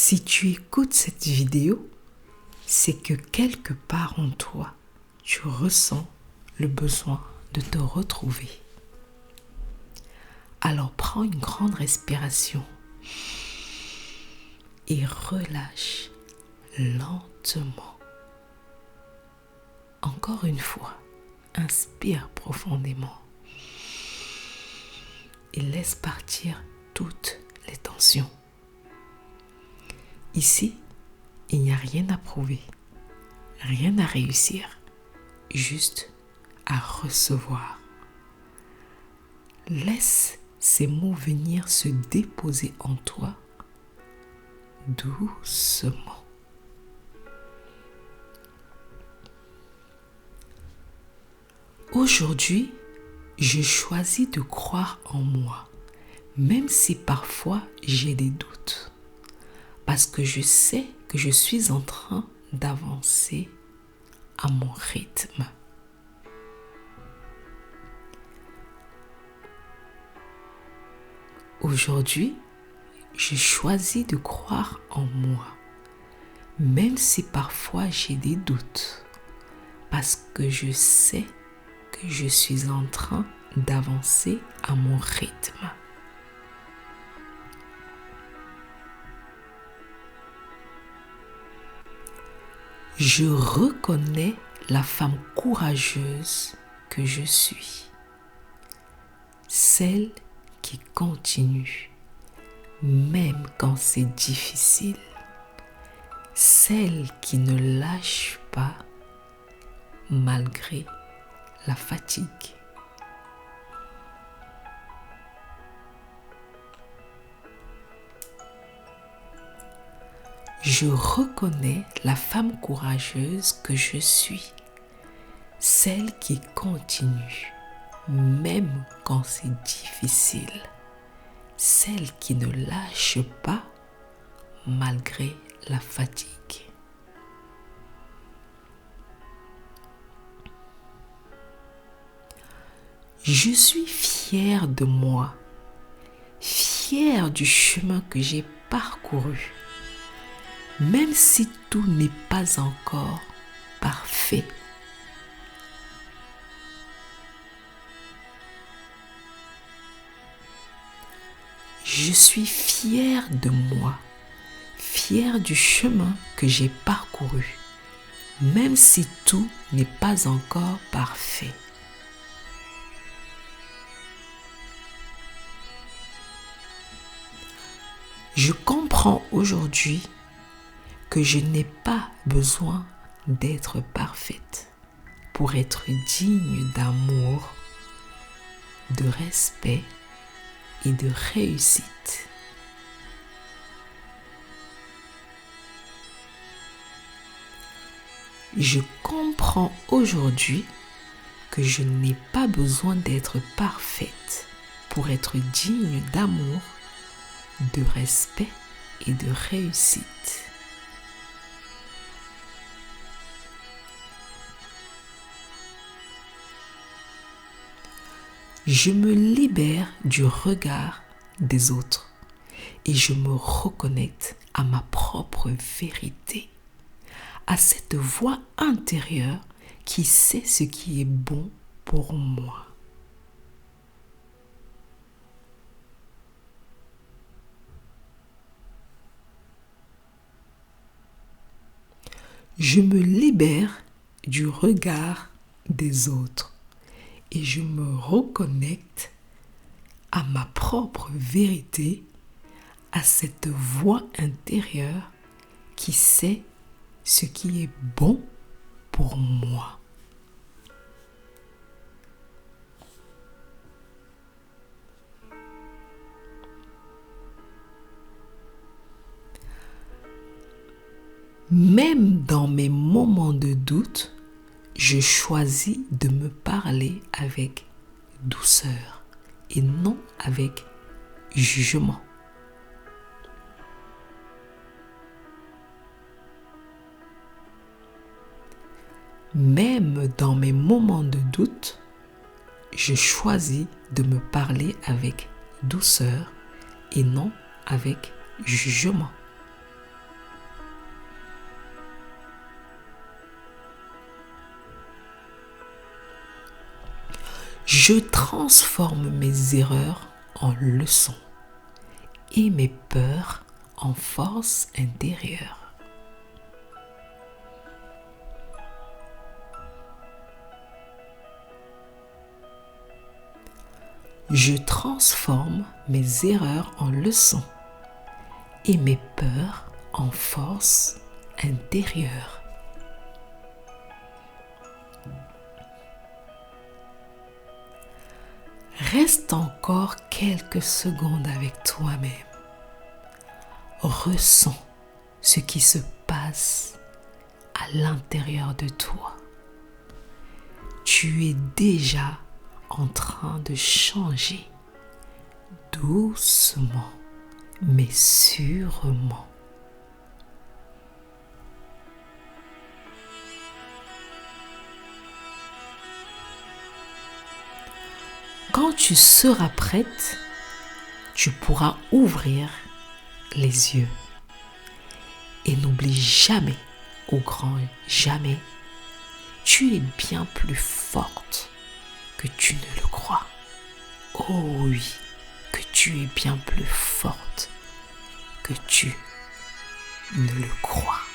Si tu écoutes cette vidéo, c'est que quelque part en toi, tu ressens le besoin de te retrouver. Alors prends une grande respiration et relâche lentement. Encore une fois, inspire profondément et laisse partir toutes les tensions. Ici, il n'y a rien à prouver, rien à réussir, juste à recevoir. Laisse ces mots venir se déposer en toi doucement. Aujourd'hui, je choisis de croire en moi, même si parfois j'ai des doutes, parce que je sais que je suis en train d'avancer à mon rythme. Aujourd'hui, je choisis de croire en moi, même si parfois j'ai des doutes, parce que je sais que je suis en train d'avancer à mon rythme. Je reconnais la femme courageuse que je suis, celle qui continue, même quand c'est difficile, celle qui ne lâche pas malgré la fatigue. Je reconnais la femme courageuse que je suis, celle qui continue, même quand c'est difficile, celle qui ne lâche pas malgré la fatigue. Je suis fière de moi, fière du chemin que j'ai parcouru, même si tout n'est pas encore parfait. Je suis fière de moi, fière du chemin que j'ai parcouru, même si tout n'est pas encore parfait. Je comprends aujourd'hui que je n'ai pas besoin d'être parfaite pour être digne d'amour, de respect et de réussite. Je comprends aujourd'hui que je n'ai pas besoin d'être parfaite pour être digne d'amour, de respect et de réussite. Je me libère du regard des autres et je me reconnecte à ma propre vérité, à cette voix intérieure qui sait ce qui est bon pour moi. Je me libère du regard des autres et je me reconnecte à ma propre vérité, à cette voix intérieure qui sait ce qui est bon pour moi. Même dans mes moments de doute, je choisis de me parler avec douceur et non avec jugement. Même dans mes moments de doute, je choisis de me parler avec douceur et non avec jugement. Je transforme mes erreurs en leçons et mes peurs en force intérieure. Je transforme mes erreurs en leçons et mes peurs en force intérieure. Reste encore quelques secondes avec toi-même. Ressens ce qui se passe à l'intérieur de toi. Tu es déjà en train de changer doucement mais sûrement. Quand tu seras prête, tu pourras ouvrir les yeux. Et n'oublie jamais, au grand jamais, tu es bien plus forte que tu ne le crois. Oh oui, que tu es bien plus forte que tu ne le crois.